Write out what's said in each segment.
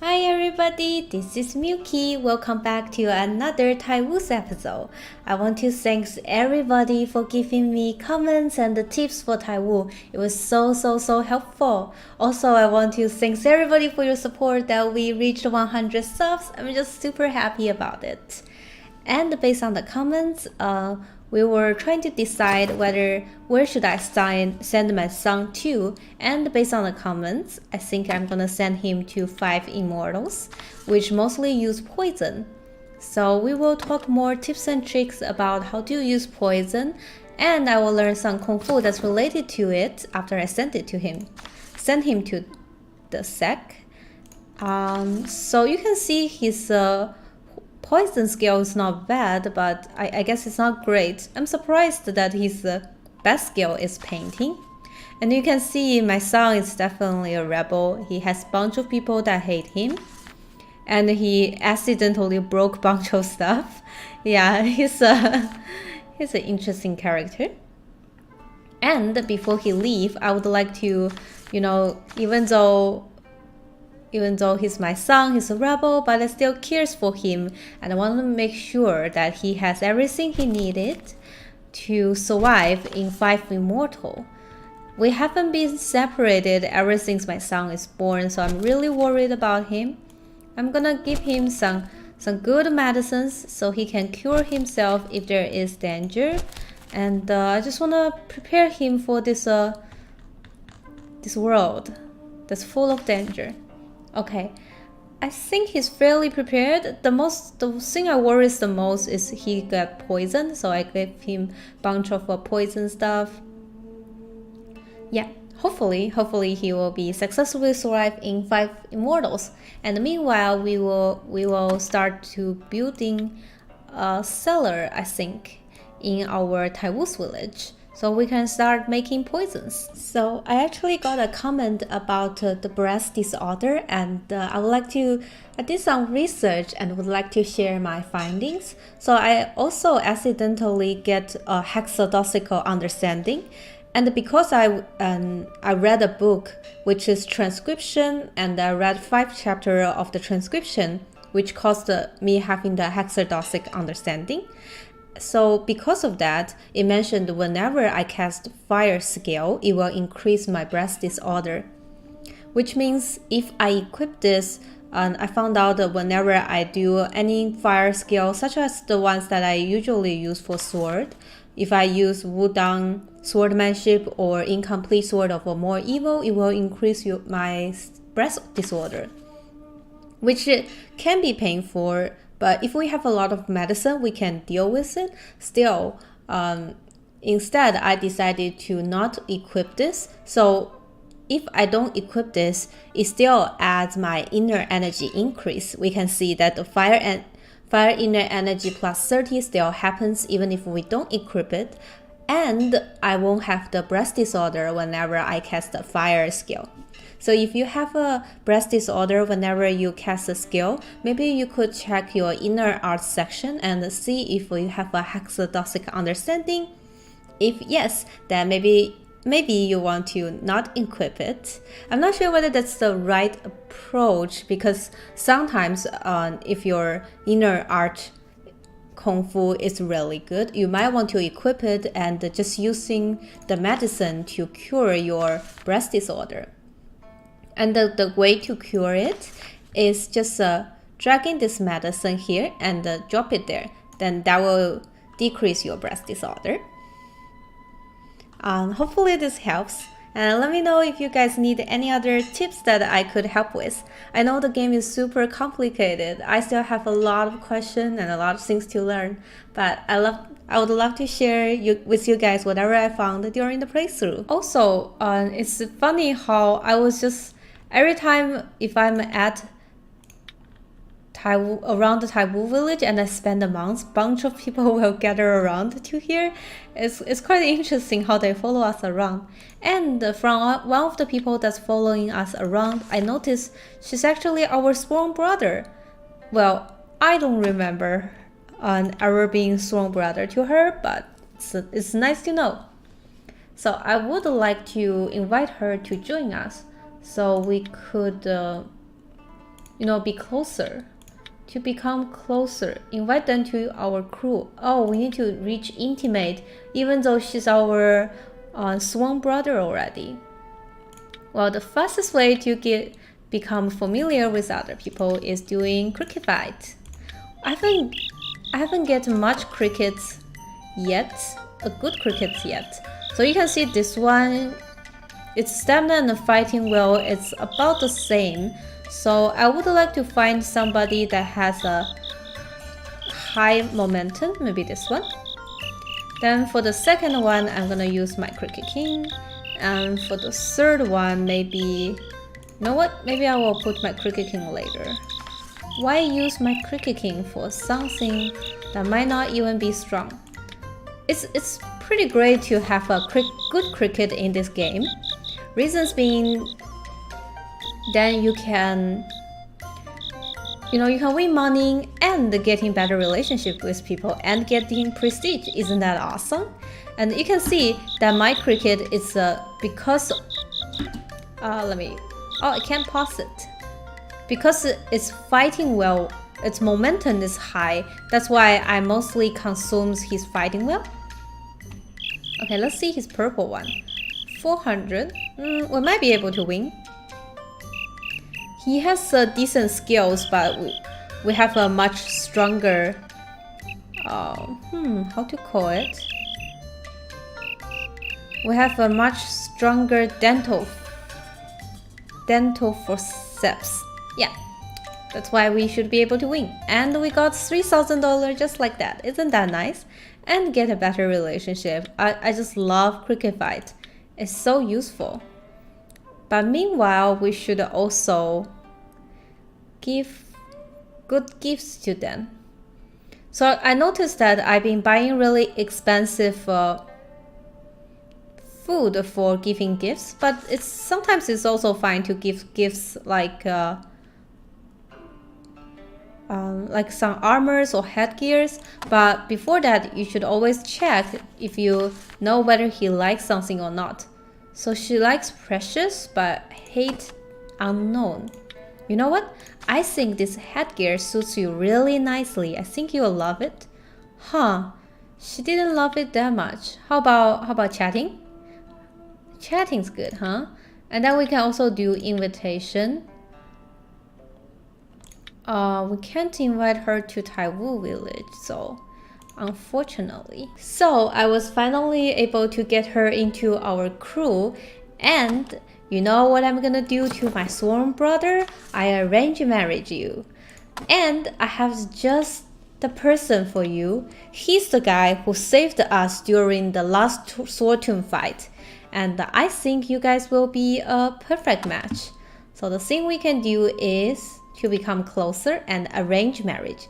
Hi everybody, this is MilkyT. Welcome back to another Taiwu's episode. I want to thank everybody for giving me comments and the tips for Taiwu. It was so helpful. Also, I want to thank everybody for your support that we reached 100 subs. I'm just super happy about it. And based on the comments, we were trying to decide where should I send my son to, and based on the comments, I think I'm gonna send him to 5 Immortals, which mostly use poison. So we will talk more tips and tricks about how to use poison, and I will learn some Kung Fu that's related to it after I send him to the sec. So you can see his poison skill is not bad, but I guess it's not great. I'm surprised that his best skill is painting. And you can see my son is definitely a rebel. He has a bunch of people that hate him. And he accidentally broke a bunch of stuff. Yeah, he's an interesting character. And before he leaves, I would like to, even though he's my son, he's a rebel, but I still cares for him, and I want to make sure that he has everything he needed to survive in 5 Immortal. We haven't been separated ever since my son is born, so I'm really worried about him. I'm gonna give him some good medicines so he can cure himself if there is danger, and I just want to prepare him for this world that's full of danger. Okay, I think he's fairly prepared. The thing I worry the most is he got poisoned, so I gave him a bunch of poison stuff. Yeah, hopefully he will be successfully survive in 5 Immortals. And meanwhile, we will start to building a cellar, I think, in our Taiwu's village, so we can start making poisons. So I actually got a comment about the breast disorder, and I did some research and would like to share my findings. So I also accidentally get a hexadecimal understanding, and because I read a book which is transcription, and I read 5 chapters of the transcription, which caused me having the hexadecimal understanding. So because of that, it mentioned whenever I cast fire skill, it will increase my breast disorder. Which means if I equip this, I found out that whenever I do any fire skill, such as the ones that I usually use for sword, if I use Wudang swordmanship or incomplete sword of a more evil, it will increase my breast disorder, which can be painful. But if we have a lot of medicine, we can deal with it. Still, instead, I decided to not equip this. So if I don't equip this, it still adds my inner energy increase. We can see that the fire inner energy plus 30 still happens even if we don't equip it. And I won't have the breast disorder whenever I cast a fire skill. So if you have a breast disorder whenever you cast a skill, maybe you could check your inner art section and see if you have a hexadecimal understanding. If yes, then maybe you want to not equip it. I'm not sure whether that's the right approach, because sometimes if your inner art Kung Fu is really good, you might want to equip it and just using the medicine to cure your breast disorder. And the way to cure it is just dragging this medicine here and drop it there. Then that will decrease your breast disorder. Hopefully this helps. And let me know if you guys need any other tips that I could help with. I know the game is super complicated. I still have a lot of questions and a lot of things to learn. But I would love to share with you guys whatever I found during the playthrough. Also, it's funny how I was just every time if I'm at around the Taiwu village and I spend a month, bunch of people will gather around to here. It's quite interesting how they follow us around. And from one of the people that's following us around, I noticed she's actually our sworn brother. Well, I don't remember ever being sworn brother to her, but it's nice to know. So I would like to invite her to join us, so we could be closer. To become closer, invite them to our crew. Oh, we need to reach intimate, even though she's our swan brother already. Well, the fastest way to become familiar with other people is doing cricket fight. I haven't get much crickets yet, a good cricket yet. So you can see this one, its stamina and fighting well, it's about the same. So I would like to find somebody that has a high momentum, maybe this one. Then for the second one, I'm gonna use my Cricket King. And for the third one, maybe, you know what? Maybe I will put my Cricket King later. Why use my Cricket King for something that might not even be strong? It's pretty great to have a good cricket in this game. Reasons being, then you can win money and getting better relationship with people and getting prestige. Isn't that awesome? And you can see that my cricket is because I can't pause it, because it's fighting well, its momentum is high. That's why I mostly consume his fighting well. Okay, let's see his purple one. 400. We might be able to win. He has decent skills, but we have a much stronger, how to call it? We have a much stronger dental forceps. Yeah, that's why we should be able to win. And we got $3,000 just like that. Isn't that nice? And get a better relationship. I just love cricket fight. It's so useful. But meanwhile, we should also give good gifts to them. So I noticed that I've been buying really expensive food for giving gifts, but sometimes it's also fine to give gifts like some armors or headgears. But before that, you should always check if you know whether he likes something or not. So she likes precious but hate unknown. You know what? I think this headgear suits you really nicely. I think you'll love it. Huh? She didn't love it that much. How about chatting? Chatting's good, huh? And then we can also do invitation. We can't invite her to Taiwu village, so unfortunately. So I was finally able to get her into our crew, and you know what I'm gonna do to my sworn brother? I arrange marriage you. And I have just the person for you. He's the guy who saved us during the last sword tomb fight. And I think you guys will be a perfect match. So the thing we can do is to become closer and arrange marriage.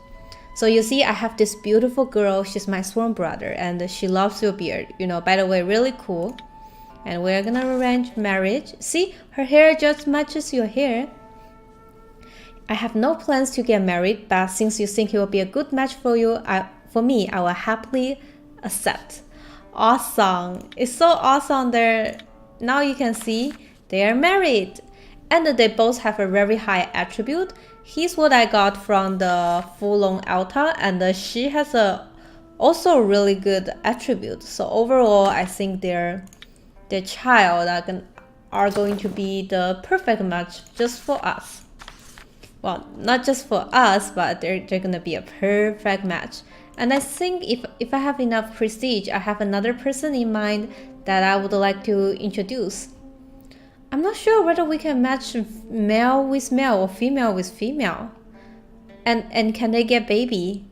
So you see, I have this beautiful girl. She's my sworn brother, and she loves your beard. By the way, really cool. And we're gonna arrange marriage. See, her hair just matches your hair. I have no plans to get married, but since you think it will be a good match for you, for me, I will happily accept. Awesome. It's so awesome there. Now you can see they are married. And they both have a very high attribute. He's what I got from the full-on alta, and she has also really good attribute. So overall, I think their child are going to be the perfect match just for us. Well, not just for us, but they're gonna be a perfect match. And I think if I have enough prestige, I have another person in mind that I would like to introduce. I'm not sure whether we can match male with male or female with female. And can they get baby?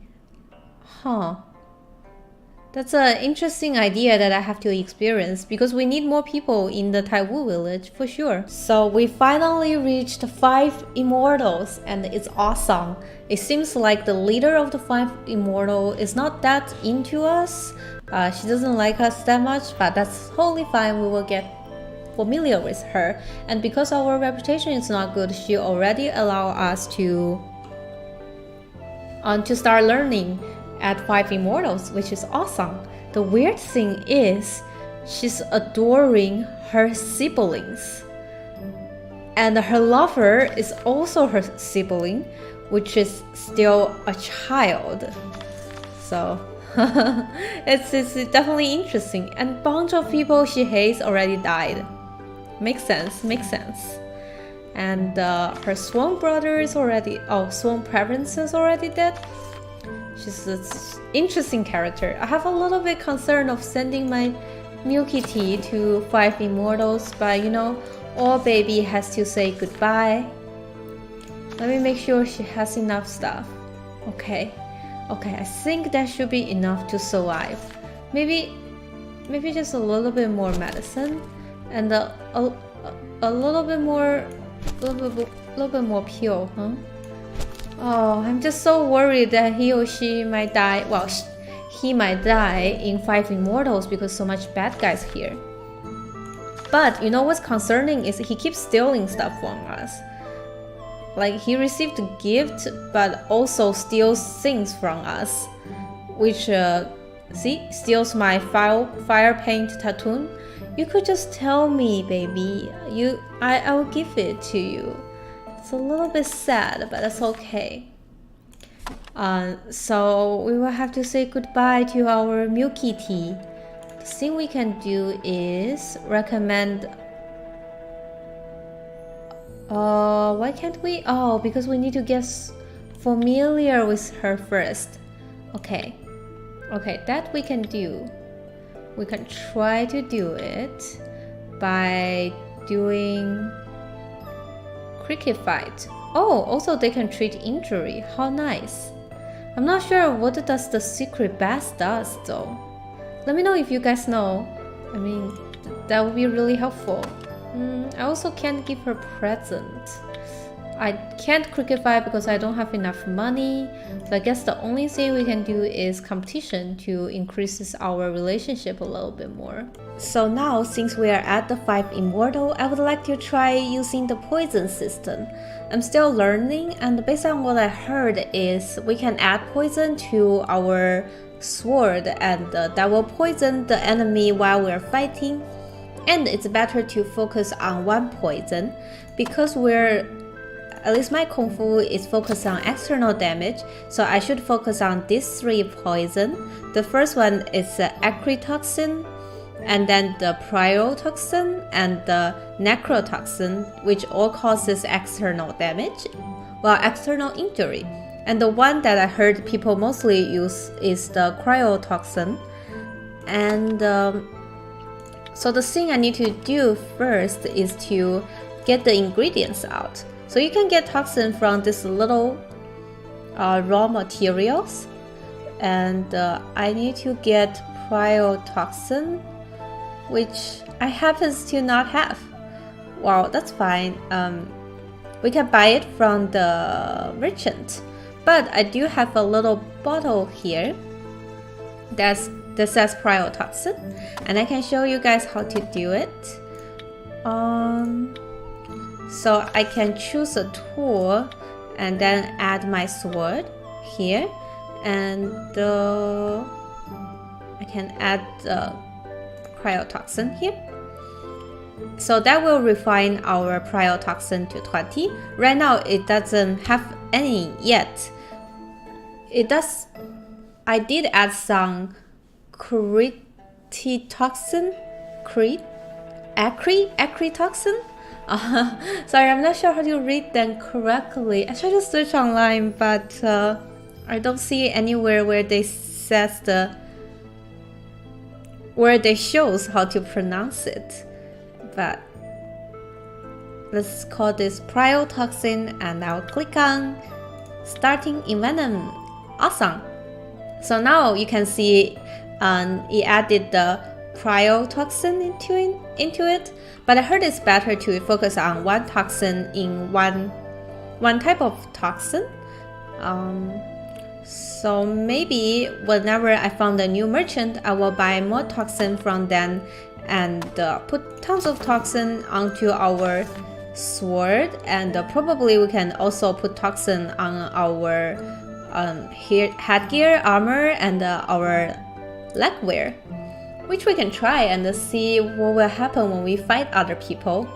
Huh. That's an interesting idea that I have to experience, because we need more people in the Taiwu village for sure. So we finally reached 5 Immortals, and it's awesome. It seems like the leader of the 5 Immortal is not that into us. She doesn't like us that much, but that's totally fine. We will get familiar with her. And because our reputation is not good, she already allowed us to start learning at 5 Immortals, which is awesome. The weird thing is, she's adoring her siblings. And her lover is also her sibling, which is still a child. So it's definitely interesting. And bunch of people she hates already died. Makes sense, makes sense. And her swan brother is already, swan parents is already dead. She's an interesting character. I have a little bit concern of sending my MilkyT to 5 Immortals, but you know, all baby has to say goodbye. Let me make sure she has enough stuff. Okay, I think that should be enough to survive. Maybe just a little bit more medicine and a little bit more pure, huh? Oh, I'm just so worried that he or she might die. Well, he might die in 5 Immortals because so much bad guys here. But you know what's concerning is he keeps stealing stuff from us. Like he received a gift, but also steals things from us, which steals my fire paint tattoo. You could just tell me, baby. I will give it to you. It's a little bit sad, but that's okay. So we will have to say goodbye to our MilkyT. The thing we can do is recommend. Why can't we? Oh, because we need to get familiar with her first. Okay, that we can do. We can try to do it by doing cricket fight. Oh, also they can treat injury. How nice. I'm not sure what does the secret bass does though. Let me know if you guys know. I mean, that would be really helpful. I also can't give her present. I can't cricket fight because I don't have enough money. So I guess the only thing we can do is competition to increase our relationship a little bit more. So now, since we are at the 5 Immortal, I would like to try using the poison system. I'm still learning, and based on what I heard is we can add poison to our sword and that will poison the enemy while we're fighting. And it's better to focus on one poison because at least my Kung Fu is focused on external damage, so I should focus on these 3 poison. The first one is the acritoxin, and then the priotoxin and the necrotoxin, which all causes external damage, external injury. And the one that I heard people mostly use is the cryotoxin. And so the thing I need to do first is to get the ingredients out. So you can get toxin from this little raw materials, and I need to get priotoxin, which I happens to not have. Well, that's fine. We can buy it from the merchant, but I do have a little bottle here that says priotoxin, and I can show you guys how to do it. So I can choose a tool and then add my sword here, and I can add the cryotoxin here. So that will refine our priotoxin to 20. Right now it doesn't have any yet. It does. I did add some acritoxin. Sorry, I'm not sure how to read them correctly. I tried to search online, but I don't see anywhere where they shows how to pronounce it. But let's call this priotoxin, and I'll click on starting envenom. Awesome. So now you can see it added the priotoxin into it, but I heard it's better to focus on one toxin in one type of toxin. So maybe whenever I found a new merchant, I will buy more toxin from them and put tons of toxin onto our sword, and probably we can also put toxin on our headgear, armor, and our leg wear, which we can try and see what will happen when we fight other people.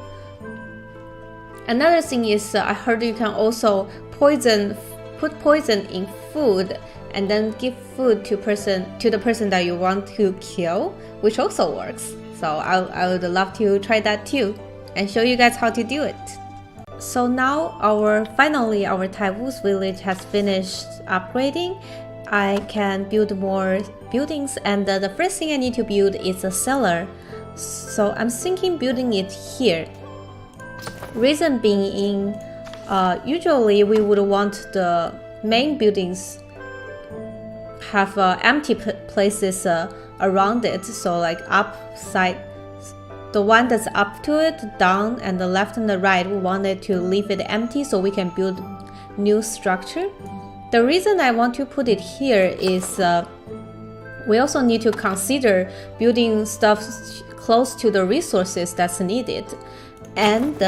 Another thing is I heard you can also put poison in food and then give food to the person that you want to kill, which also works. So I would love to try that too and show you guys how to do it. So now finally our Taiwu's village has finished upgrading. I can build more buildings, and the first thing I need to build is a cellar. So I'm thinking building it here. Reason being, usually we would want the main buildings have empty places around it. So like upside, the one that's up to it, down, and the left and the right, we wanted to leave it empty so we can build new structure. The reason I want to put it here is we also need to consider building stuff close to the resources that's needed. And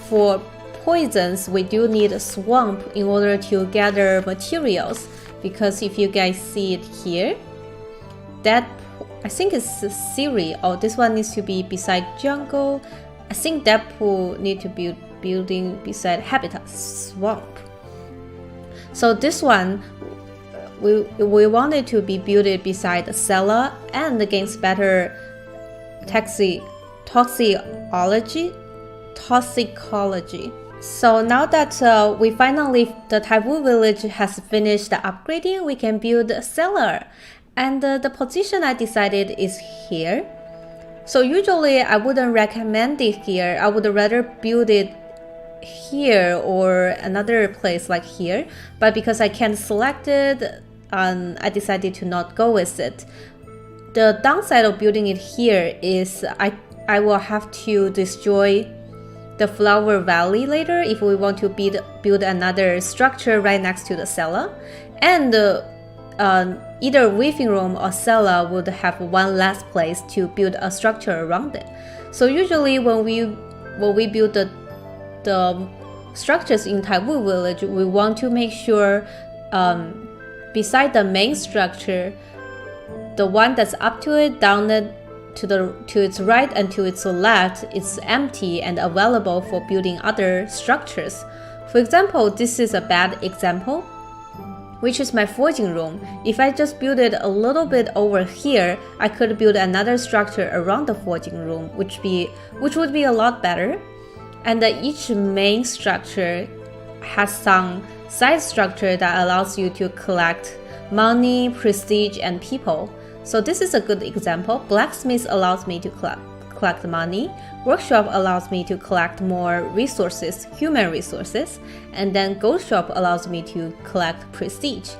for poisons, we do need a swamp in order to gather materials, because if you guys see it here, that I think it's a Siri. Oh, this one needs to be beside jungle. I think that pool need to be building beside habitat swamp. So this one, we wanted to be built beside the cellar and against better toxicology. So now that the Taiwu village has finished the upgrading, we can build a cellar. And the position I decided is here. So usually I wouldn't recommend it here. I would rather build it here or another place like here. But because I can't select it, I decided to not go with it. The downside of building it here is I will have to destroy the flower valley later if we want to build another structure right next to the cellar. And either weaving room or cellar would have one less place to build a structure around it. So usually when we build the structures in Taiwu village, we want to make sure beside the main structure, the one that's up to it, down to its right and to its left, it's empty and available for building other structures. For example, this is a bad example, which is my forging room. If I just build it a little bit over here, I could build another structure around the forging room, which would be a lot better. And each main structure has some side structure that allows you to collect money, prestige, and people. So this is a good example. Blacksmith allows me to collect money. Workshop allows me to collect more resources, human resources. And then gold shop allows me to collect prestige.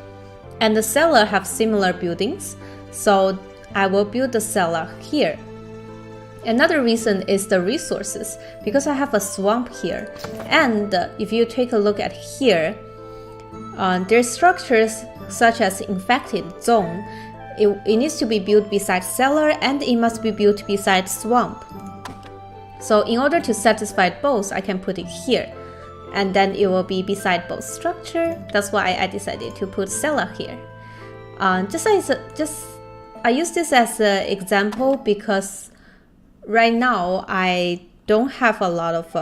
And the cellar have similar buildings. So I will build the cellar here. Another reason is the resources, because I have a swamp here. And if you take a look at here, there's structures such as infected zone. It needs to be built beside cellar and it must be built beside swamp. So in order to satisfy both, I can put it here. And then it will be beside both structure. That's why I decided to put cellar here. I use this as an example because right now I don't have a lot of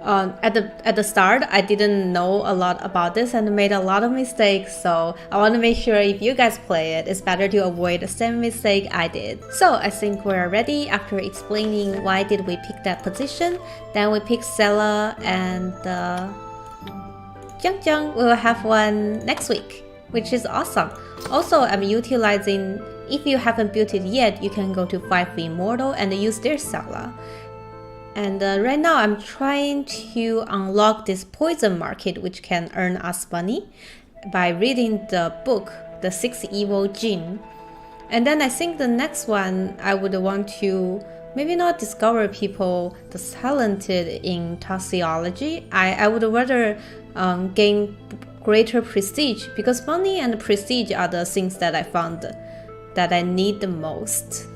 at the start I didn't know a lot about this and made a lot of mistakes, so I want to make sure if you guys play it, it's better to avoid the same mistake I did. So I think we're ready after explaining why did we pick that position. Then we pick cellar and Jiang we will have one next week, which is awesome. Also, I'm utilizing, if you haven't built it yet, you can go to 5 Immortal and use their cellar. And right now I'm trying to unlock this poison market, which can earn us money by reading the book, The 6 Evil Gene. And then I think the next one I would want to maybe not discover people that's talented in toxicology. I would rather gain greater prestige, because money and prestige are the things that I found that I need the most.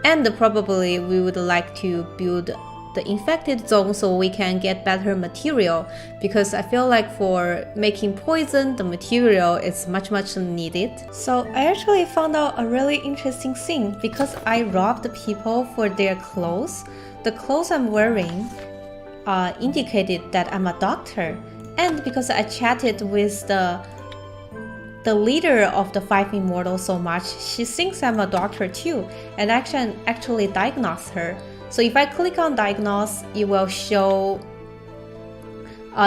And probably we would like to build the infected zone so we can get better material, because I feel like for making poison, the material is much needed. So I actually found out a really interesting thing. Because I robbed people for their clothes, the clothes I'm wearing indicated that I'm a doctor, and because I chatted with the leader of the 5 Immortals so much, she thinks I'm a doctor too, and I can actually diagnose her. So if I click on diagnose, it will show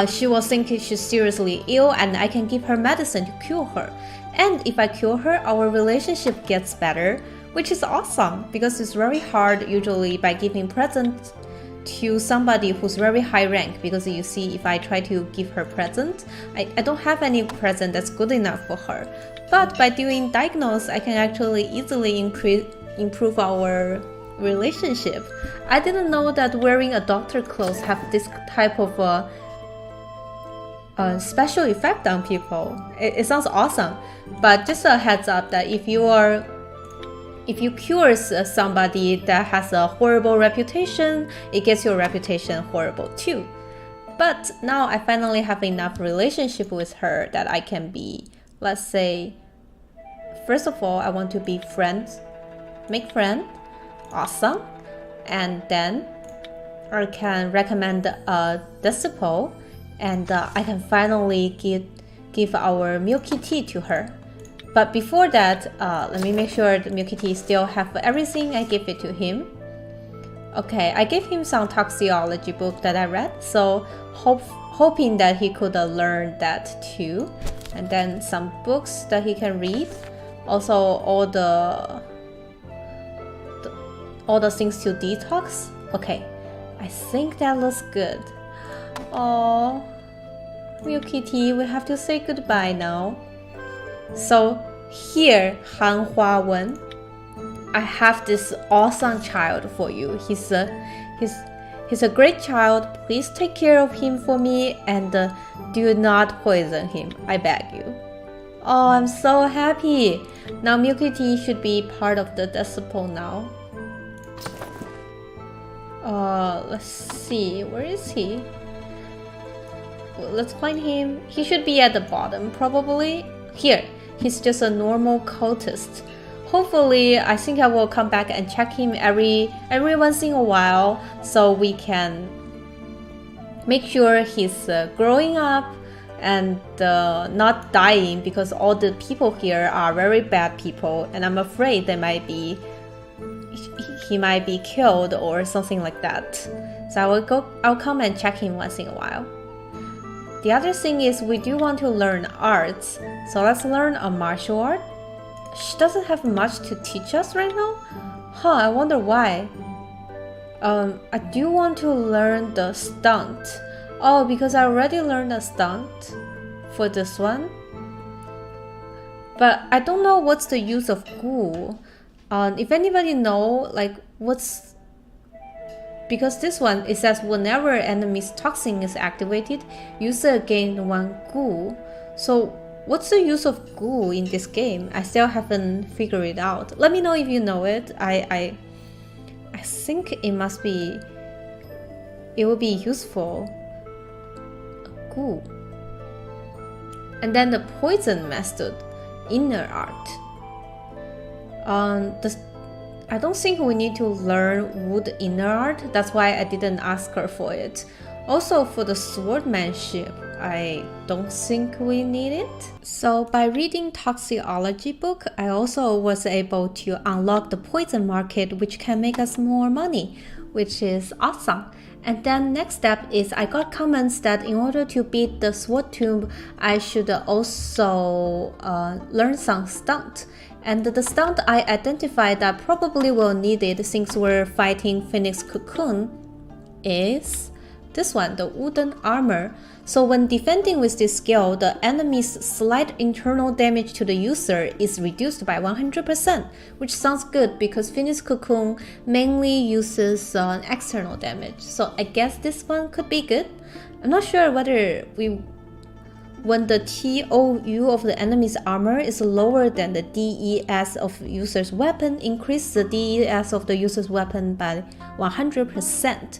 she will think she's seriously ill, and I can give her medicine to cure her. And if I cure her, our relationship gets better, which is awesome, because it's very hard usually by giving presents to somebody who's very high rank, because you see, if I try to give her present, I don't have any present that's good enough for her. But by doing diagnose, I can actually easily improve our relationship. I didn't know that wearing a doctor clothes have this type of special effect on people. It sounds awesome, but just a heads up that if you cure somebody that has a horrible reputation, it gets your reputation horrible too. But now I finally have enough relationship with her that I can be, let's say, first of all, I want to be friends, make friends, awesome, and then I can recommend a disciple, and I can finally give our MilkyT to her. But before that, let me make sure the MilkyT still have everything. I give it to him. Okay, I gave him some toxicology book that I read, so hoping that he could learn that too. And then some books that he can read. Also all the things to detox. Okay, I think that looks good. Oh, MilkyT, we have to say goodbye now. So here, Han Hua Wen, I have this awesome child for you. He's a great child. Please take care of him for me, and do not poison him, I beg you. Oh, I'm so happy. Now MilkyT should be part of the disciple now. Let's see, where is he? Let's find him. He should be at the bottom, probably. Here, he's just a normal cultist. Hopefully, I think I will come back and check him every once in a while, so we can make sure he's growing up and not dying, because all the people here are very bad people, and I'm afraid he might be killed or something like that. So I'll come and check him once in a while. The other thing is we do want to learn arts, so let's learn a martial art. She doesn't have much to teach us right now? I wonder why. I do want to learn the stunt. Oh, because I already learned a stunt for this one. But I don't know what's the use of goo. If anybody know, like, what's... Because this one, it says whenever enemy's toxin is activated, user gain 1 goo. So what's the use of goo in this game? I still haven't figured it out. Let me know if you know it. I think it will be useful. Goo. And then the poison method, inner art. I don't think we need to learn wood inner art, that's why I didn't ask her for it. Also for the swordmanship, I don't think we need it. So by reading toxicology book, I also was able to unlock the poison market, which can make us more money, which is awesome. And then next step is I got comments that in order to beat the sword tomb, I should also learn some stunt. And the stunt I identified that probably will need it since we're fighting Phoenix Cocoon is this one, the wooden armor. So when defending with this skill, the enemy's slight internal damage to the user is reduced by 100%, which sounds good because Phoenix Cocoon mainly uses external damage. So I guess this one could be good. I'm not sure whether when the TOU of the enemy's armor is lower than the DES of user's weapon, increase the DES of the user's weapon by 100%.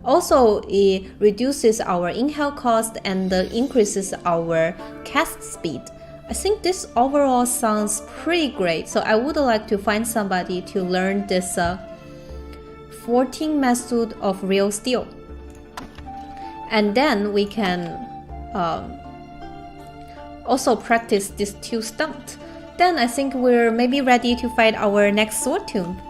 Also, it reduces our inhale cost and increases our cast speed. I think this overall sounds pretty great, so I would like to find somebody to learn this 14 method of real steel. And then we can also practice these 2 stunts. Then I think we're maybe ready to fight our next sword tomb.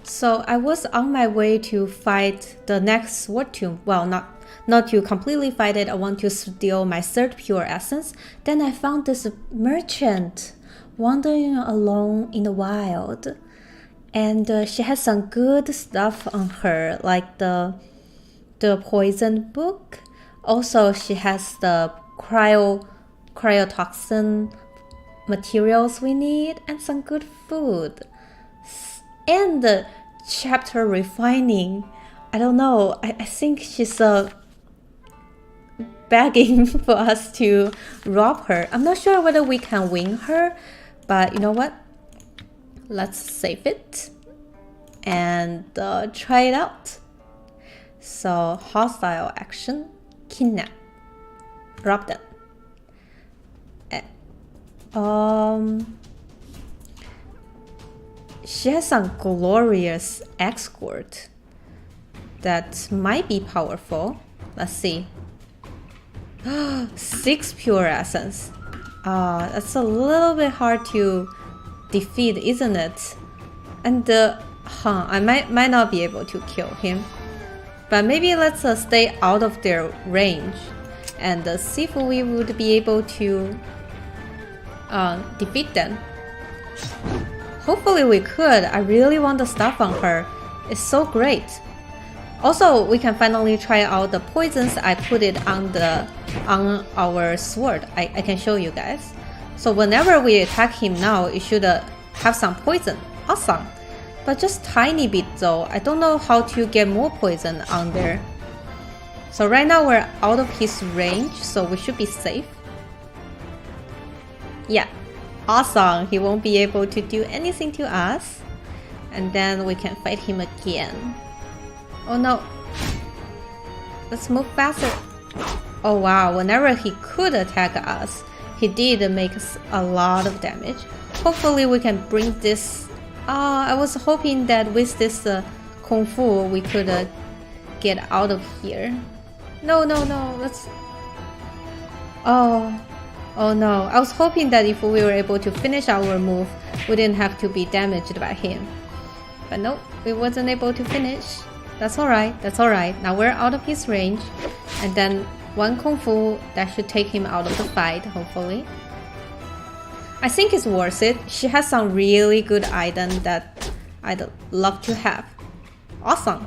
So I was on my way to fight the next sword tomb. Well, not to completely fight it, I want to steal my 3rd pure essence. Then I found this merchant wandering alone in the wild. And she has some good stuff on her, like the poison book. Also, she has the cryotoxin materials we need and some good food. And the chapter refining. I don't know. I think she's begging for us to rob her. I'm not sure whether we can win her, but you know what? Let's save it and try it out. So hostile action, kidnap, rob them. She has some glorious escort that might be powerful. Let's see. 6 pure essence. That's a little bit hard to defeat, isn't it? And I might not be able to kill him. But maybe let's stay out of their range and see if we would be able to defeat them. Hopefully we could. I really want the stuff on her. It's so great. Also, we can finally try out the poisons. I put it on our sword. I can show you guys. So whenever we attack him now, it should have some poison. Awesome. But just tiny bit though. I don't know how to get more poison on there. So right now we're out of his range, so we should be safe. Yeah. Awesome. He won't be able to do anything to us. And then we can fight him again. Oh no. Let's move faster. Oh wow, whenever he could attack us, he did make a lot of damage. Hopefully we can bring this... I was hoping that with this Kung Fu we could get out of here. No, let's... Oh no, I was hoping that if we were able to finish our move, we didn't have to be damaged by him. But nope, we wasn't able to finish. That's alright, Now we're out of his range. And then one Kung Fu that should take him out of the fight, hopefully. I think it's worth it. She has some really good items that I'd love to have. Awesome.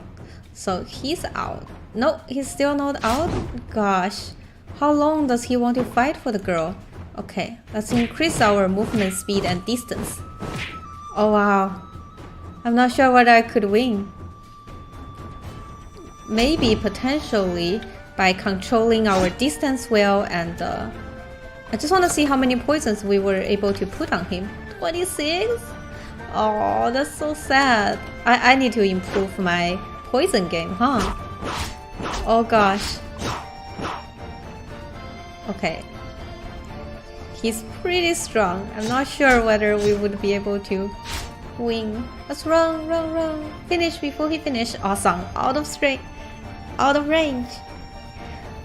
So he's out. No, he's still not out? Gosh. How long does he want to fight for the girl? Okay, let's increase our movement speed and distance. Oh wow. I'm not sure whether I could win. Maybe potentially by controlling our distance well, and I just want to see how many poisons we were able to put on him. 26? Oh, that's so sad. I need to improve my poison game, huh? Oh gosh. Okay. He's pretty strong. I'm not sure whether we would be able to win. Let's run. Finish before he finishes. Awesome. Out of range.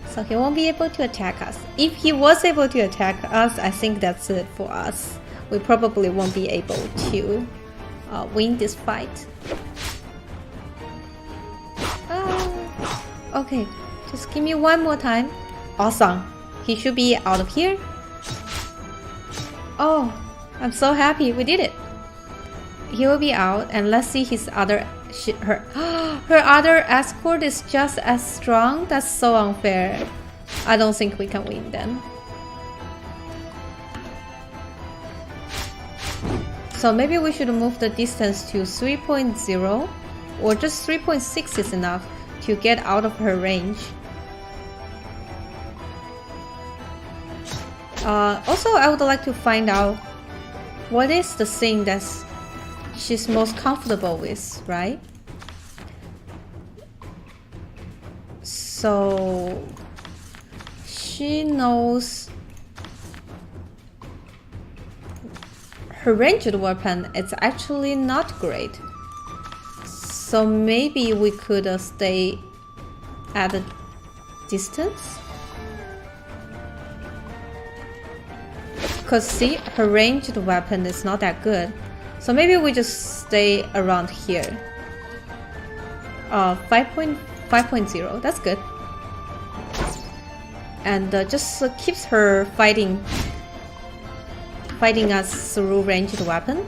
So he won't be able to attack us. If he was able to attack us, I think that's it for us. We probably won't be able to win this fight. Okay, just give me one more time. Awesome. He should be out of here. Oh, I'm so happy we did it. He will be out, and let's see his other... her other escort is just as strong. That's so unfair. I don't think we can win then. So maybe we should move the distance to 3.0, or just 3.6 is enough to get out of her range. Also, I would like to find out what is the thing that she's most comfortable with, right? So she knows her ranged weapon is actually not great. So maybe we could stay at a distance. Cause see, her ranged weapon is not that good. So maybe we just stay around here. 5.0, that's good. And just keeps her fighting us through ranged weapon.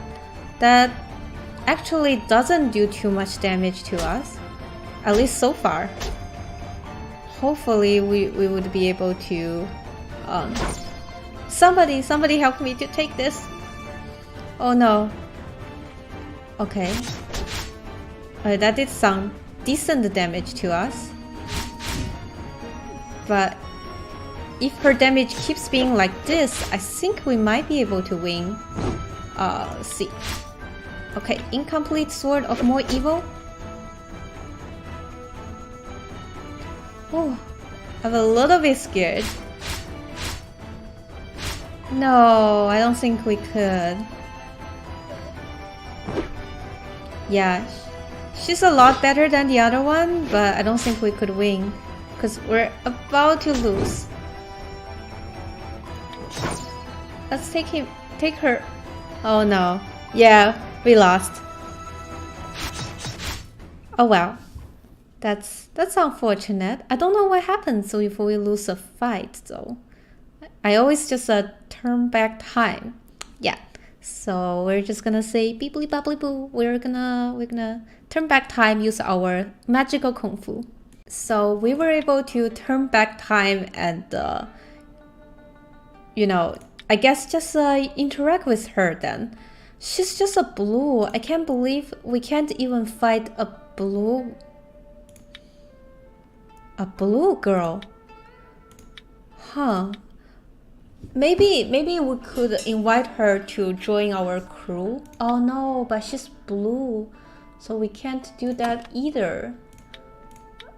That actually doesn't do too much damage to us, at least so far. Hopefully we would be able to somebody help me to take this. Oh no. Okay. That did some decent damage to us. But if her damage keeps being like this, I think we might be able to win. See. Okay, incomplete sword of more evil. Oh, I'm a little bit scared. No, I don't think we could. Yeah, she's a lot better than the other one, but I don't think we could win because we're about to lose. Let's take her. Oh no. Yeah, we lost. Oh well. That's unfortunate. I don't know what happens if we lose a fight though. I always just turn back time. Yeah. So we're just gonna say beeply bopply boo. We're gonna turn back time, use our magical kung fu. So we were able to turn back time and you know, I guess just interact with her then. She's just a blue. I can't believe we can't even fight a blue girl. Huh. Maybe we could invite her to join our crew. Oh no, but she's blue, so we can't do that either.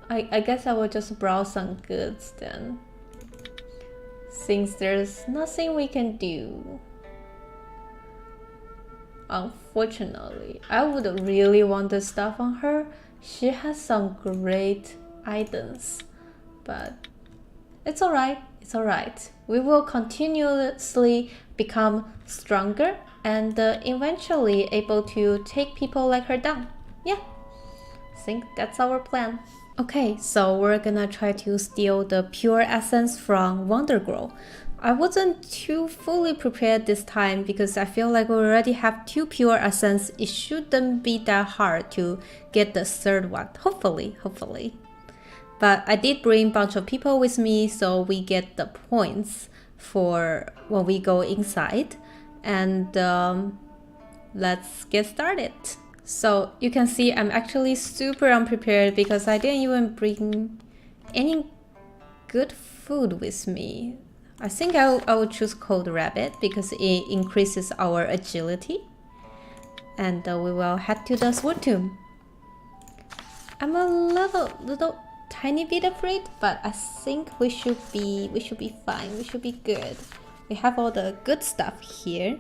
I guess I will just browse some goods then, since there's nothing we can do. Unfortunately, I would really want the stuff on her. She has some great items, but it's alright. It's alright. We will continuously become stronger and eventually able to take people like her down. Yeah, I think that's our plan. Okay, so we're gonna try to steal the pure essence from Wondergrow. I wasn't too fully prepared this time because I feel like we already have 2 pure essence. It shouldn't be that hard to get the third one. Hopefully. But I did bring a bunch of people with me, so we get the points for when we go inside. And let's get started. So you can see I'm actually super unprepared because I didn't even bring any good food with me. I think I will choose Cold Rabbit because it increases our agility. And we will head to the Sword Tomb. I'm a little tiny bit afraid, but I think we should be fine. We should be good. We have all the good stuff here.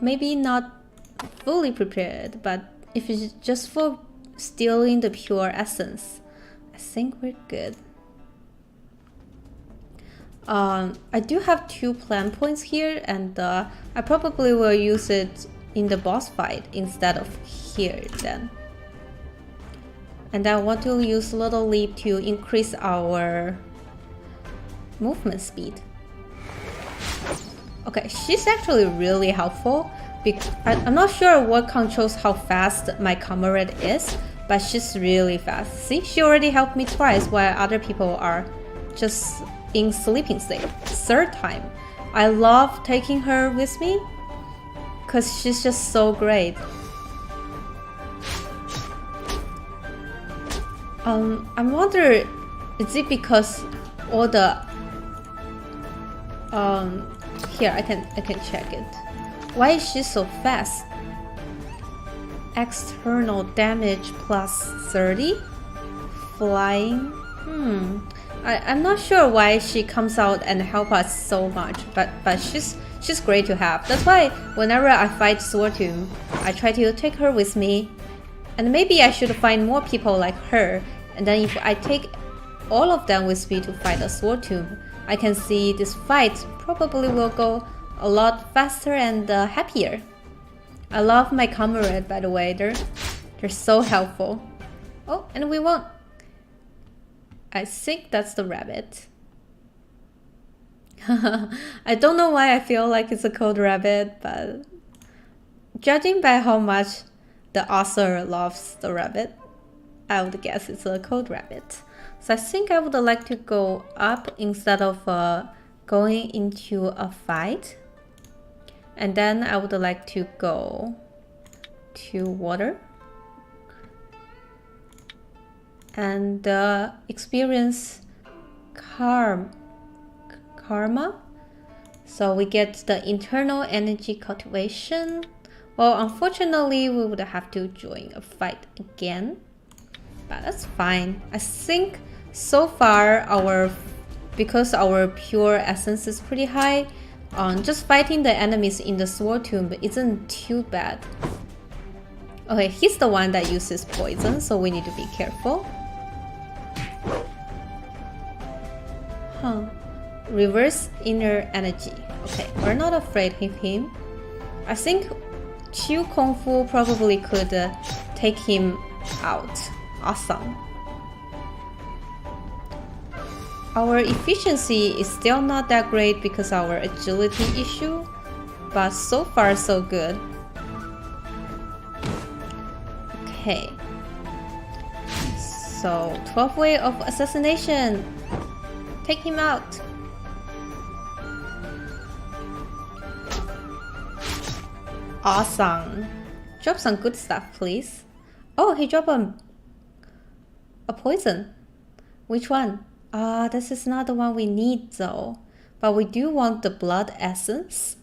Maybe not fully prepared, but if it's just for stealing the pure essence, I think we're good. I do have 2 plan points here, and I probably will use it in the boss fight instead of here then. And I want to use Little Leap to increase our movement speed. Okay, she's actually really helpful. I'm not sure what controls how fast my comrade is, but she's really fast. See, she already helped me twice while other people are just in sleeping state. 3rd time. I love taking her with me because she's just so great. I wonder, is it because all the here I can check it. Why is she so fast? External damage plus 30, flying I'm not sure why she comes out and help us so much, but she's great to have. That's why whenever I fight Sword Tomb, I try to take her with me. And maybe I should find more people like her. And then if I take all of them with me to fight a Sword Tomb, I can see this fight probably will go a lot faster and happier. I love my comrade, by the way. They're so helpful. Oh, and we won. I think that's the rabbit. I don't know why I feel like it's a cold rabbit, but judging by how much the author loves the rabbit, I would guess it's a cold rabbit. So I think I would like to go up instead of going into a fight. And then I would like to go to water and experience karma. So we get the internal energy cultivation. Well, unfortunately, we would have to join a fight again, but that's fine. I think so far because our pure essence is pretty high, just fighting the enemies in the Sword Tomb isn't too bad. Okay, he's the one that uses poison, so we need to be careful. Reverse inner energy. Okay, we're not afraid of him. I think Chu Kung Fu probably could take him out. Awesome. Our efficiency is still not that great because of our agility issue, but so far so good. Okay. So, 12th way of assassination. Take him out. Awesome. Drop some good stuff, please. Oh, he dropped a poison. Which one? This is not the one we need though. But we do want the blood essence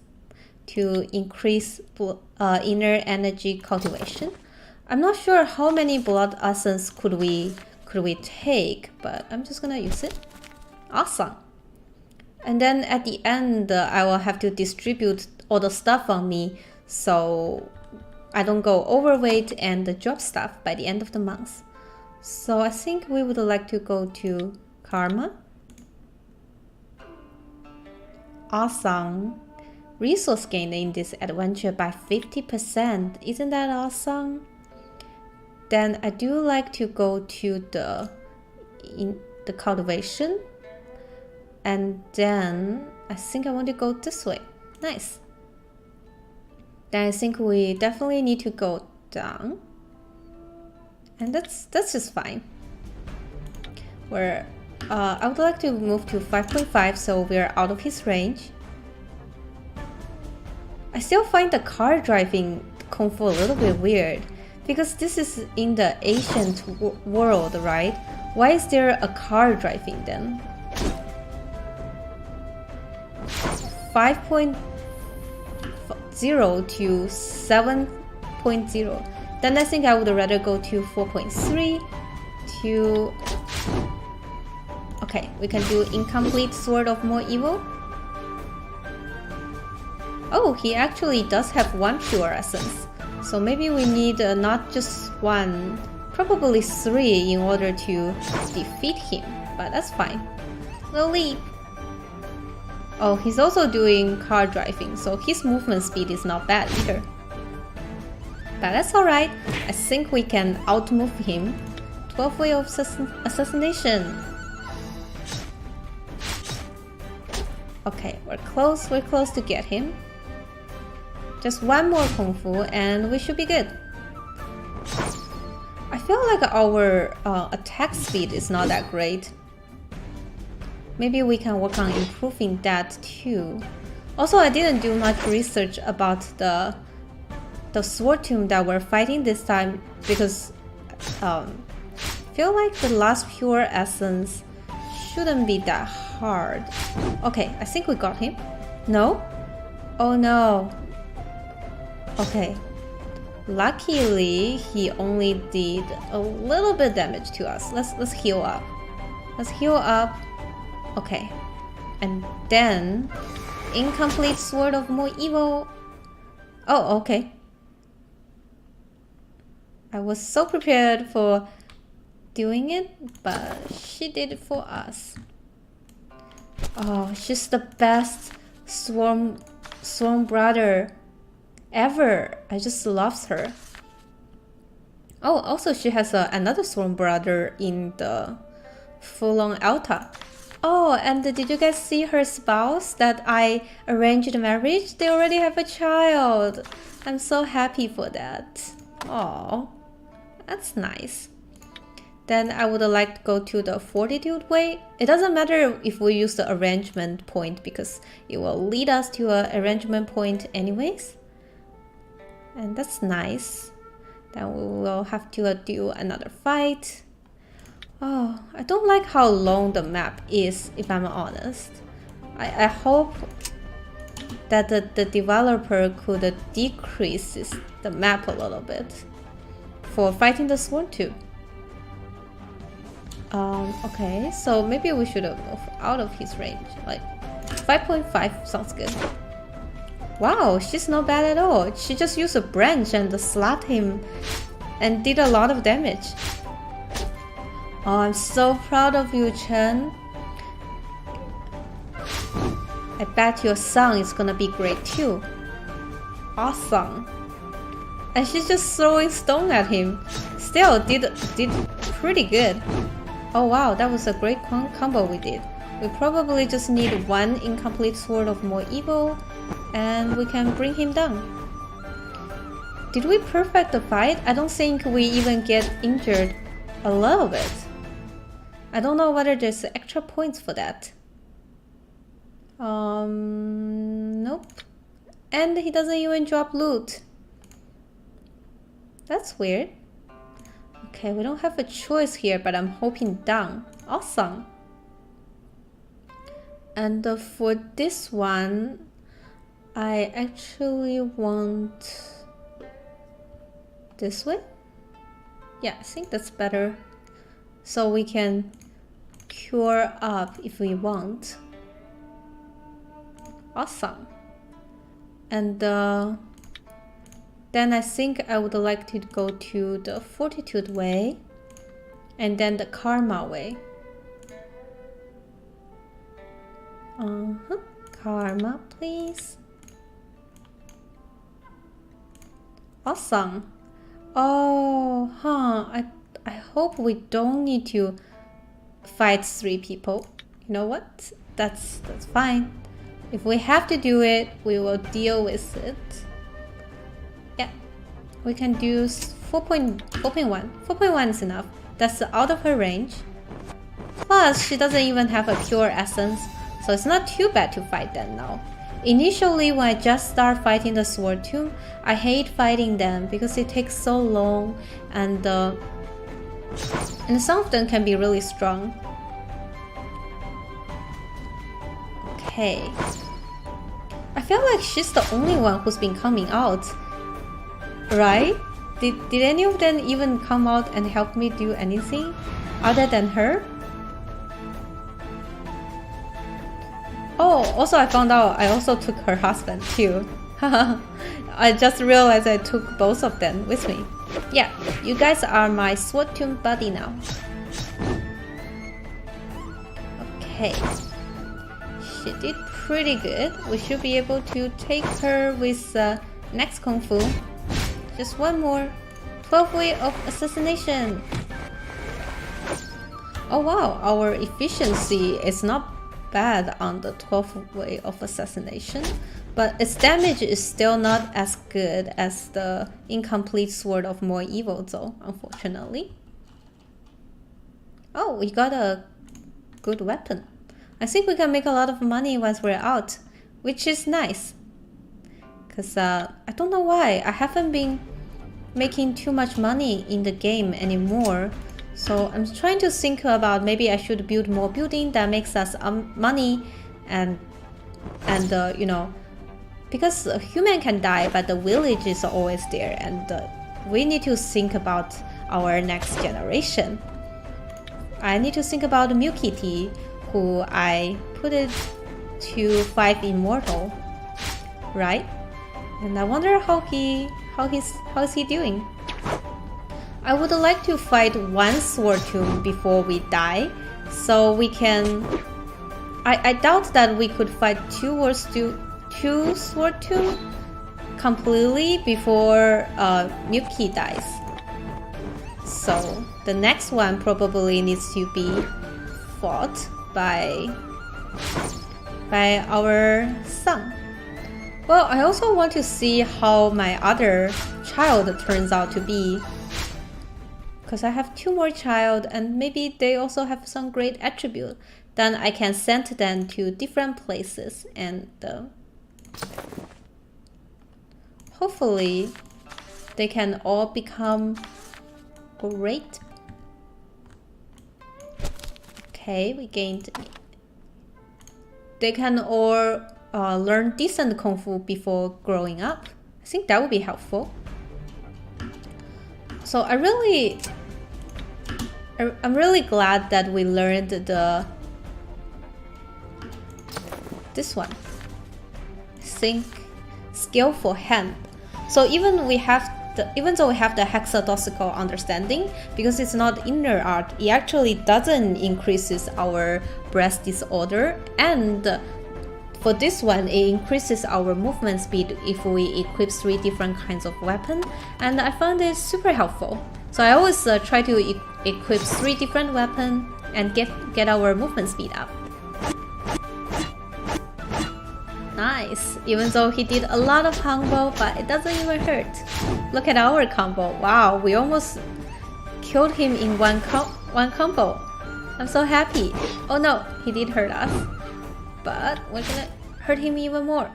to increase inner energy cultivation. I'm not sure how many blood essence could we take, but I'm just gonna use it. Awesome. And then at the end, I will have to distribute all the stuff on me, so I don't go overweight and drop stuff by the end of the month. So I think we would like to go to Karma. Awesome. Resource gain in this adventure by 50%. Isn't that awesome? Then I do like to go to the cultivation. And then I think I want to go this way. Nice. Then I think we definitely need to go down. And that's just fine. I would like to move to 5.5 so we're out of his range. I still find the car driving Kung Fu a little bit weird because this is in the ancient world, right? Why is there a car driving then? 5.0 to 7.0. Then I think I would rather go to 4.3 to... Okay, we can do incomplete Sword of More Evil. Oh, he actually does have one pure essence. So maybe we need not just one, probably 3 in order to defeat him. But that's fine. We'll leap. Oh, he's also doing car driving, so his movement speed is not bad either. But that's alright. I think we can outmove him. 12th way of assassination. Okay, we're close to get him. Just one more Kung Fu and we should be good. I feel like our attack speed is not that great. Maybe we can work on improving that too. Also, I didn't do much research about the Sword Tomb that we're fighting this time because I feel like the last pure essence shouldn't be that hard. Okay, I think we got him. No? Oh no. Okay. Luckily, he only did a little bit damage to us. Let's heal up. Let's heal up. Okay. And then incomplete Sword of More Evil. Oh, okay. I was so prepared for doing it, but she did it for us. Oh, she's the best swarm brother ever. I just love her. Oh, also she has another swarm brother in the full-on altar. Oh, and did you guys see her spouse that I arranged marriage? They already have a child. I'm so happy for that. Oh, that's nice. Then I would like to go to the Fortitude way. It doesn't matter if we use the arrangement point because it will lead us to an arrangement point anyways. And that's nice. Then we will have to do another fight. Oh, I don't like how long the map is, if I'm honest. I hope that the developer could decrease the map a little bit for fighting the sword too. Okay, so maybe we should move out of his range. Like 5.5 sounds good. Wow, she's not bad at all. She just used a branch and slapped him and did a lot of damage. Oh, I'm so proud of you, Chen. I bet your son is gonna be great too. Awesome. And she's just throwing stone at him. Still did pretty good. Oh wow, that was a great combo we did. We probably just need one incomplete Sword of More Evil and we can bring him down. Did we perfect the fight? I don't think we even get injured a little bit. I don't know whether there's extra points for that. Nope. And he doesn't even drop loot. That's weird. Okay, we don't have a choice here, but I'm hoping down. Awesome. And for this one, I actually want this way. Yeah, I think that's better. So we can cure up if we want. Awesome. And then I think I would like to go to the Fortitude way and then the Karma way. Karma, please. Awesome. Oh, I hope we don't need to fight 3 people. You know what? That's fine. If we have to do it, we will deal with it. Yeah, we can do 4.1. 4.1 is enough. That's out of her range. Plus, she doesn't even have a pure essence, so it's not too bad to fight them now. Initially, when I just start fighting the Sword Tomb, I hate fighting them because it takes so long and some of them can be really strong. Okay. I feel like she's the only one who's been coming out. Right? Did any of them even come out and help me do anything other than her? Oh, also I found out I also took her husband too. I just realized I took both of them with me. Yeah, you guys are my Sword Tomb buddy now. Okay. She did pretty good. We should be able to take her with next Kung Fu. Just one more. 12th way of assassination. Oh wow, our efficiency is not bad on the 12th way of assassination, but its damage is still not as good as the incomplete Sword of More Evil though, unfortunately. Oh, we got a good weapon. I think we can make a lot of money once we're out, which is nice. Cause I don't know why, I haven't been making too much money in the game anymore. So I'm trying to think about maybe I should build more building that makes us money and you know, because a human can die but the village is always there and we need to think about our next generation. I need to think about MilkyT, who I put it to fight Immortal, right? And I wonder how is he doing? I would like to fight one Sword Tomb before we die, so we can. I doubt that we could fight two Sword Tomb completely before MilkyT dies. So the next one probably needs to be fought by our son. Well, I also want to see how my other child turns out to be, because I have 2 more child and maybe they also have some great attribute. Then I can send them to different places and hopefully they can all become great. Okay, we gained. They can all learn decent Kung Fu before growing up. I think that would be helpful. So I'm really glad that we learned this one. I think skillful hand. So even though we have the hexadecimal understanding, because it's not inner art, it actually doesn't increases our breath disorder, and for this one it increases our movement speed if we equip 3 different kinds of weapon, and I found it super helpful. So I always try to equip 3 different weapons and get our movement speed up. Nice, even though he did a lot of combo, but it doesn't even hurt. Look at our combo. Wow, we almost killed him in one combo. I'm so happy. Oh no, he did hurt us, but we're gonna hurt him even more.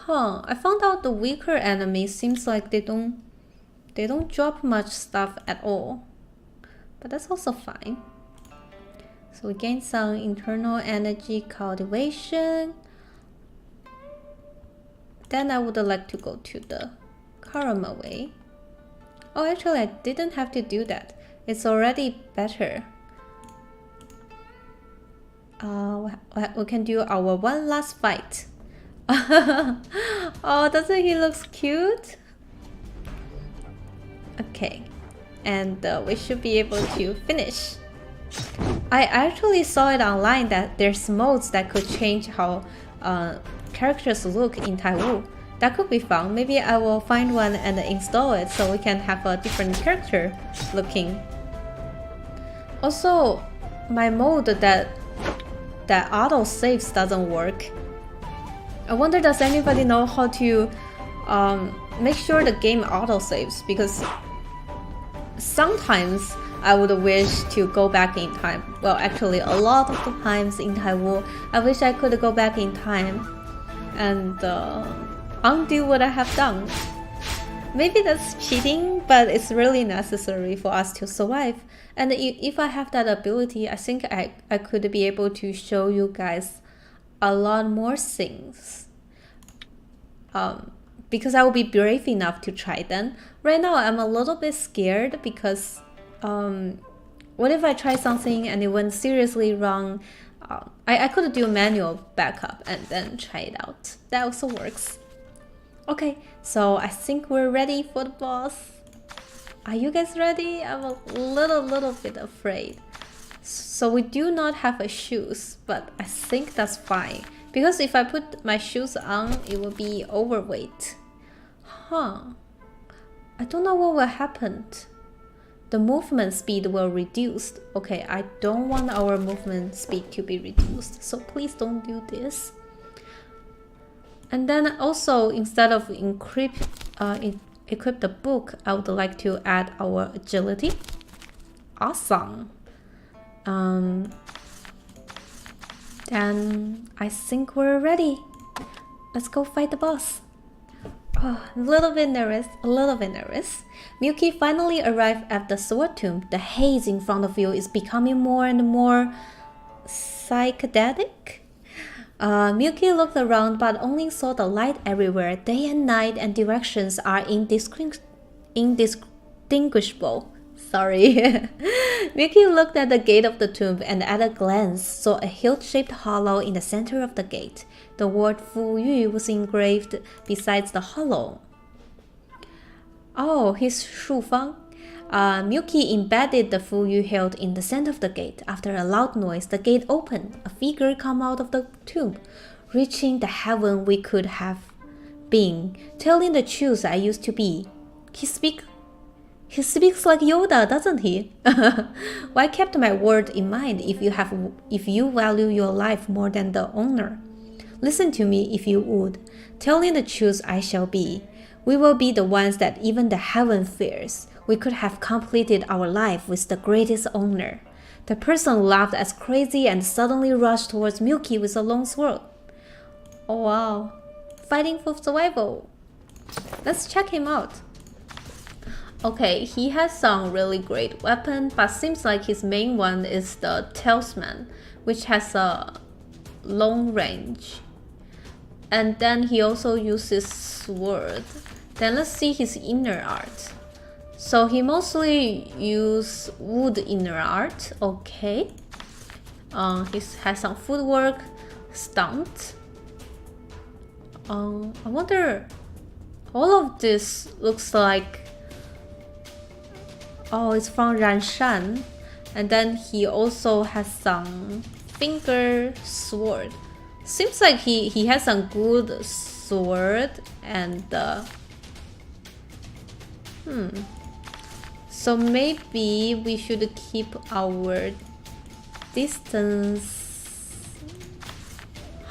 I found out the weaker enemies seems like they don't drop much stuff at all, but that's also fine. So we gain some internal energy cultivation. Then I would like to go to the Karma way. Oh, actually I didn't have to do that. It's already better. We can do our one last fight. Oh, doesn't he look cute? Okay, and we should be able to finish. I actually saw it online that there's modes that could change how characters look in Taiwu. That could be fun. Maybe I will find one and install it so we can have a different character looking. Also, my mode that auto saves doesn't work. I wonder, does anybody know how to make sure the game auto saves? Because sometimes I would wish to go back in time. Well, actually a lot of the times in Taiwan, I wish I could go back in time and undo what I have done. Maybe that's cheating, but it's really necessary for us to survive. And if I have that ability, I think I could be able to show you guys a lot more things. Because I will be brave enough to try them. Right now I'm a little bit scared because what if I try something and it went seriously wrong? I could do manual backup and then try it out. That also works. Okay, so I think we're ready for the boss. Are you guys ready? I'm a little bit afraid. So we do not have a shoes, but I think that's fine. Because if I put my shoes on, it will be overweight. I don't know what will happen. The movement speed will reduce. Okay, I don't want our movement speed to be reduced, so please don't do this. And then also, instead of equip the book, I would like to add our agility. Awesome. Then I think we're ready. Let's go fight the boss. Oh, a little bit nervous. MilkyT finally arrived at the sword tomb. The haze in front of you is becoming more and more psychedelic. MilkyT looked around but only saw the light everywhere. Day and night and directions are indistinguishable. Sorry. Milky looked at the gate of the tomb and at a glance saw a hilt-shaped hollow in the center of the gate. The word Fu Yu was engraved beside the hollow. Oh, he's Shu Fang. Milky embedded the Fu Yu hilt in the center of the gate. After a loud noise, the gate opened. A figure came out of the tomb, reaching the heaven we could have been, telling the truth I used to be. He speaks like Yoda, doesn't he? Why kept my word in mind if you value your life more than the owner? Listen to me if you would. Telling the truth I shall be. We will be the ones that even the heaven fears. We could have completed our life with the greatest honor. The person laughed as crazy and suddenly rushed towards Milky with a long sword. Oh wow. Fighting for survival. Let's check him out. Okay, he has some really great weapon, but seems like his main one is the Talisman, which has a long range. And then he also uses sword. Then let's see his inner art. So he mostly uses wood inner art. Okay. He has some footwork, stunt. I wonder. All of this looks like. Oh, it's from Ranshan. And then he also has some finger sword. Seems like he has some good sword and so maybe we should keep our distance.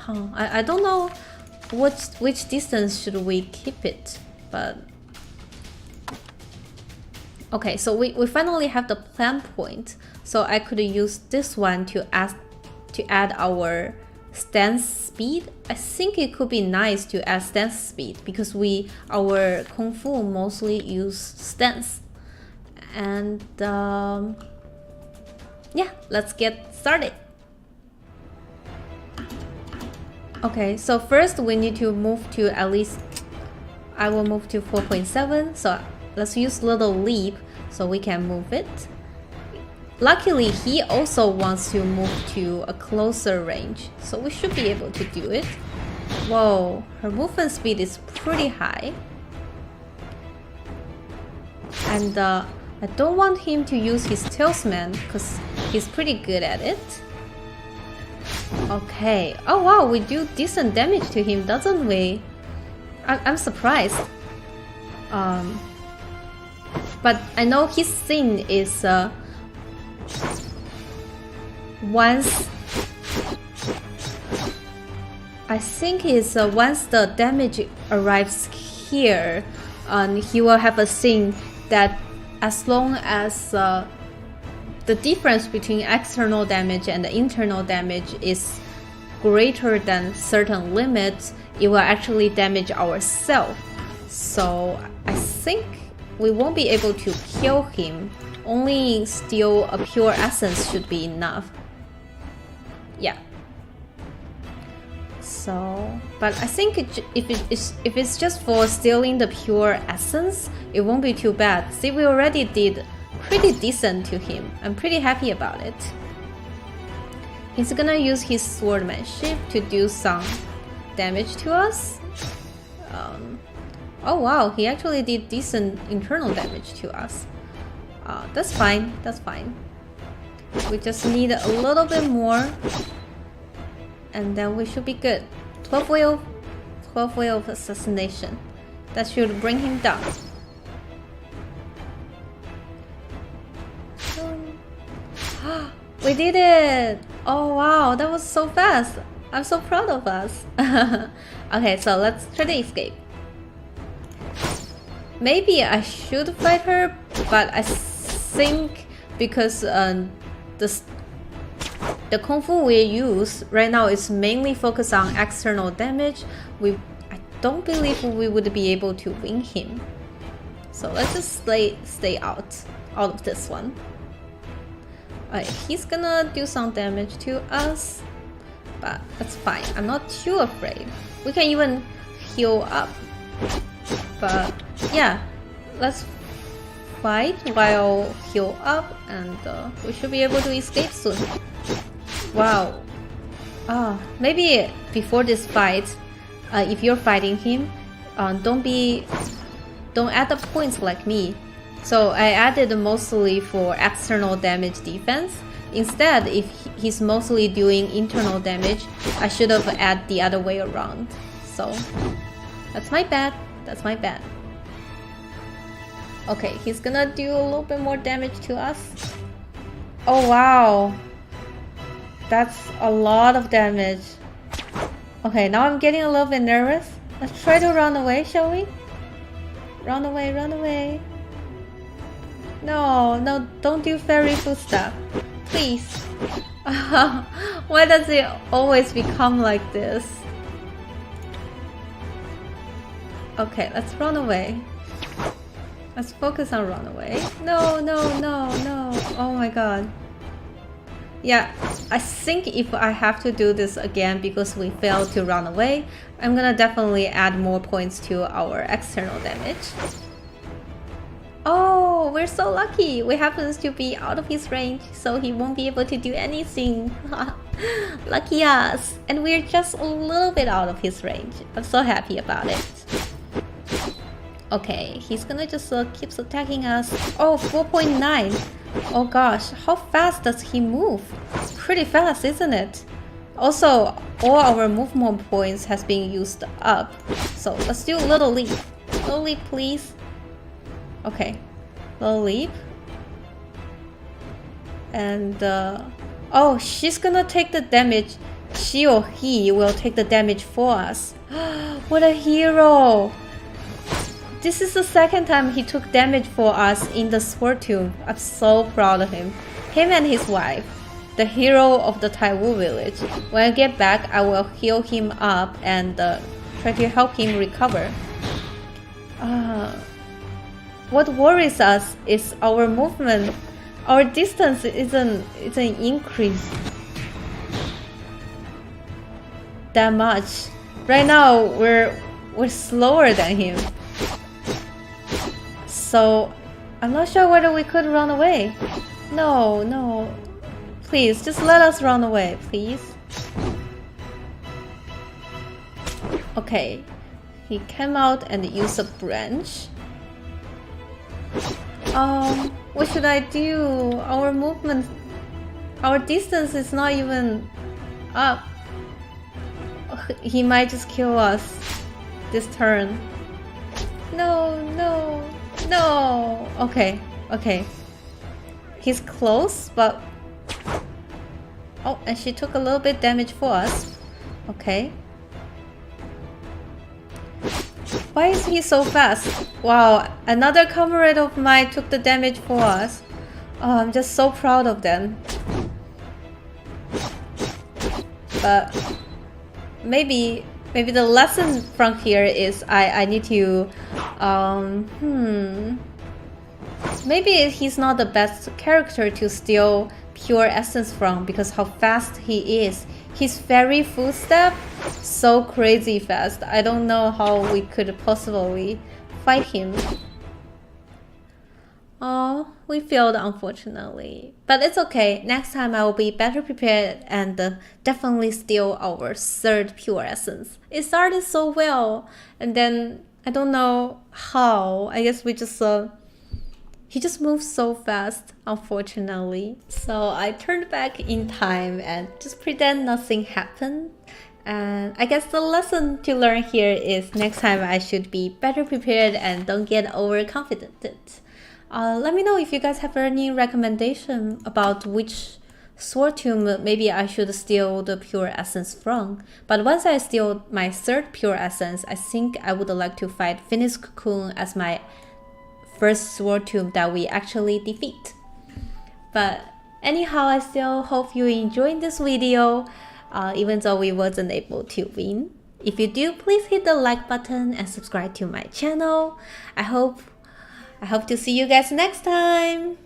I don't know which distance should we keep it, but okay, so we finally have the plan point. So I could use this one to add our stance speed. I think it could be nice to add stance speed because our Kung Fu mostly use stance. And yeah, let's get started. Okay, so first we need to move to at least, I will move to 4.7. So let's use little leap so we can move it. Luckily, he also wants to move to a closer range, so we should be able to do it. Whoa, her movement speed is pretty high. And I don't want him to use his Talisman because he's pretty good at it. Okay. Oh wow, we do decent damage to him, doesn't we? I'm surprised. But I know his thing is once I think is once the damage arrives here, he will have a thing that as long as the difference between external damage and the internal damage is greater than certain limits, it will actually damage ourselves. So I think we won't be able to kill him. Only steal a pure essence should be enough. Yeah. So, but I think if it's just for stealing the pure essence, it won't be too bad. See, we already did pretty decent to him. I'm pretty happy about it. He's gonna use his swordmanship to do some damage to us. Oh wow, he actually did decent internal damage to us. That's fine, that's fine. We just need a little bit more and then we should be good. 12 wheel of assassination. That should bring him down. We did it! Oh wow, that was so fast. I'm so proud of us. Okay, so let's try to escape. Maybe I should fight her, but I think because the Kung Fu we use right now is mainly focused on external damage, I don't believe we would be able to win him. So let's just stay out of this one. He's gonna do some damage to us, but that's fine. I'm not too afraid. We can even heal up. But yeah, let's fight while heal up, and we should be able to escape soon. Wow. Maybe before this fight, if you're fighting him, don't add the points like me. So I added mostly for external damage defense. Instead, if he's mostly doing internal damage, I should have added the other way around. So that's my bad. That's my bad. Okay, he's gonna do a little bit more damage to us. Oh wow. That's a lot of damage. Okay, now I'm getting a little bit nervous. Let's try to run away, shall we? Run away, run away. No, don't do fairy footstep. Please. Why does it always become like this? Okay, let's run away. Let's focus on run away. No. Oh my god. Yeah, I think if I have to do this again because we failed to run away, I'm gonna definitely add more points to our external damage. Oh, we're so lucky. We happen to be out of his range, so he won't be able to do anything. Lucky us. And we're just a little bit out of his range. I'm so happy about it. Okay, he's gonna just keeps attacking us. Oh, 4.9. Oh gosh, how fast does he move? Pretty fast, isn't it? Also, all our movement points has been used up. So let's do a little leap. Little leap, please. Okay, little leap. And oh, she's gonna take the damage. She or he will take the damage for us. What a hero! This is the second time he took damage for us in the Sword Tomb. I'm so proud of him. Him and his wife, the hero of the Taiwu village. When I get back, I will heal him up and try to help him recover. What worries us is our movement. Our distance isn't increased that much. Right now, we're slower than him. So, I'm not sure whether we could run away. No. Please, just let us run away, please. Okay. He came out and used a branch. What should I do? Our movement... Our distance is not even up. He might just kill us this turn. No. Okay. He's close, but... Oh, and she took a little bit damage for us. Okay. Why is he so fast? Wow, another comrade of mine took the damage for us. Oh, I'm just so proud of them. But... Maybe the lesson from here is I need to... Maybe he's not the best character to steal pure essence from because how fast he is. His fairy footstep, so crazy fast. I don't know how we could possibly fight him. Oh, we failed unfortunately. But it's okay. Next time I will be better prepared and definitely steal our third pure essence. It started so well and then I don't know how. I guess we just... he just moved so fast, unfortunately. So I turned back in time and just pretend nothing happened. And I guess the lesson to learn here is next time I should be better prepared and don't get overconfident. Let me know if you guys have any recommendation about which sword tomb maybe I should steal the pure essence from. But once I steal my third pure essence, I think I would like to fight Phoenix Cocoon as my first sword tomb that we actually defeat. But anyhow, I still hope you enjoyed this video, even though we wasn't able to win. If you do, please hit the like button and subscribe to my channel. I hope to see you guys next time.